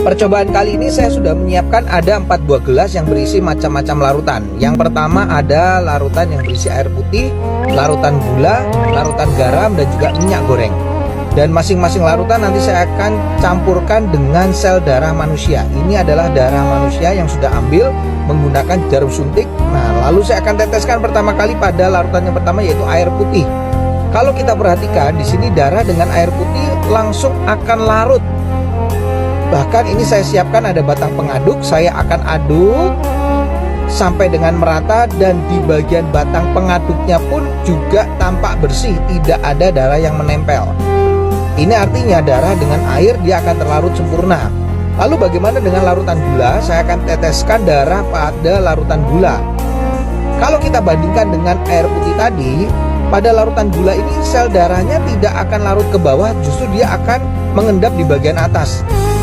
Percobaan kali ini saya sudah menyiapkan ada 4 buah gelas yang berisi macam-macam larutan. Yang pertama ada larutan yang berisi air putih, larutan gula, larutan garam, dan juga minyak goreng. Dan masing-masing larutan nanti saya akan campurkan dengan sel darah manusia. Ini adalah darah manusia yang sudah ambil menggunakan jarum suntik. Nah, lalu saya akan teteskan pertama kali pada larutan yang pertama, yaitu air putih. Kalau kita perhatikan di sini darah dengan air putih langsung akan larut. Bahkan ini saya siapkan ada batang pengaduk, saya akan aduk sampai dengan merata, dan di bagian batang pengaduknya pun juga tampak bersih, tidak ada darah yang menempel. Ini artinya darah dengan air dia akan terlarut sempurna. Lalu bagaimana dengan larutan gula? Saya akan teteskan darah pada larutan gula. Kalau kita bandingkan dengan air putih tadi, pada larutan gula ini sel darahnya tidak akan larut ke bawah, justru dia akan mengendap di bagian atas.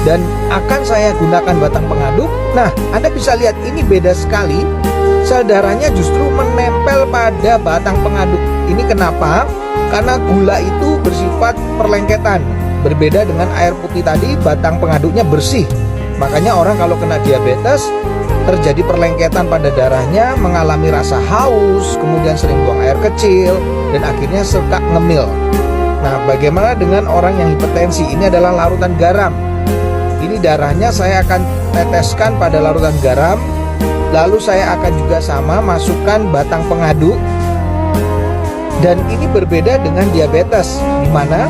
Dan akan saya gunakan batang pengaduk. Nah, Anda bisa lihat ini beda sekali. Sel darahnya justru menempel pada batang pengaduk. Ini kenapa? Karena gula itu bersifat perlengketan. Berbeda dengan air putih tadi, batang pengaduknya bersih. Makanya orang kalau kena diabetes, terjadi perlengketan pada darahnya, mengalami rasa haus, kemudian sering buang air kecil, dan akhirnya suka ngemil. Nah, bagaimana dengan orang yang hipertensi? Ini adalah larutan garam. Ini darahnya saya akan teteskan pada larutan garam. Lalu saya akan juga sama masukkan batang pengaduk. Dan ini berbeda dengan diabetes, di mana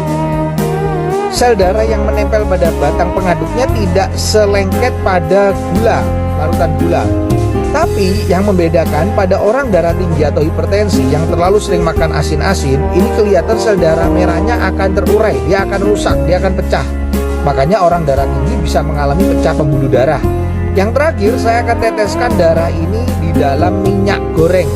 sel darah yang menempel pada batang pengaduknya tidak selengket pada gula, larutan gula. Tapi yang membedakan pada orang darah tinggi atau hipertensi yang terlalu sering makan asin-asin, ini kelihatan sel darah merahnya akan terurai, dia akan rusak, dia akan pecah. Makanya orang darah tinggi bisa mengalami pecah pembuluh darah. Yang terakhir saya akan teteskan darah ini di dalam minyak goreng.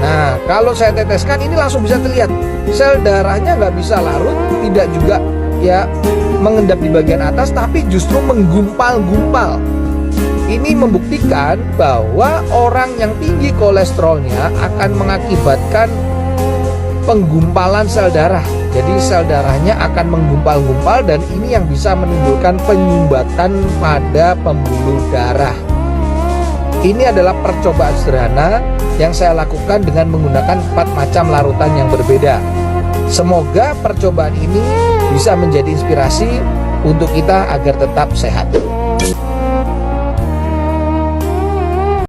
Nah, kalau saya teteskan ini langsung bisa terlihat sel darahnya nggak bisa larut, tidak juga ya mengendap di bagian atas, tapi justru menggumpal-gumpal. Ini membuktikan bahwa orang yang tinggi kolesterolnya akan mengakibatkan penggumpalan sel darah. Jadi sel darahnya akan menggumpal-gumpal, dan ini yang bisa menimbulkan penyumbatan pada pembuluh darah. Ini adalah percobaan sederhana yang saya lakukan dengan menggunakan 4 macam larutan yang berbeda. Semoga percobaan ini bisa menjadi inspirasi untuk kita agar tetap sehat.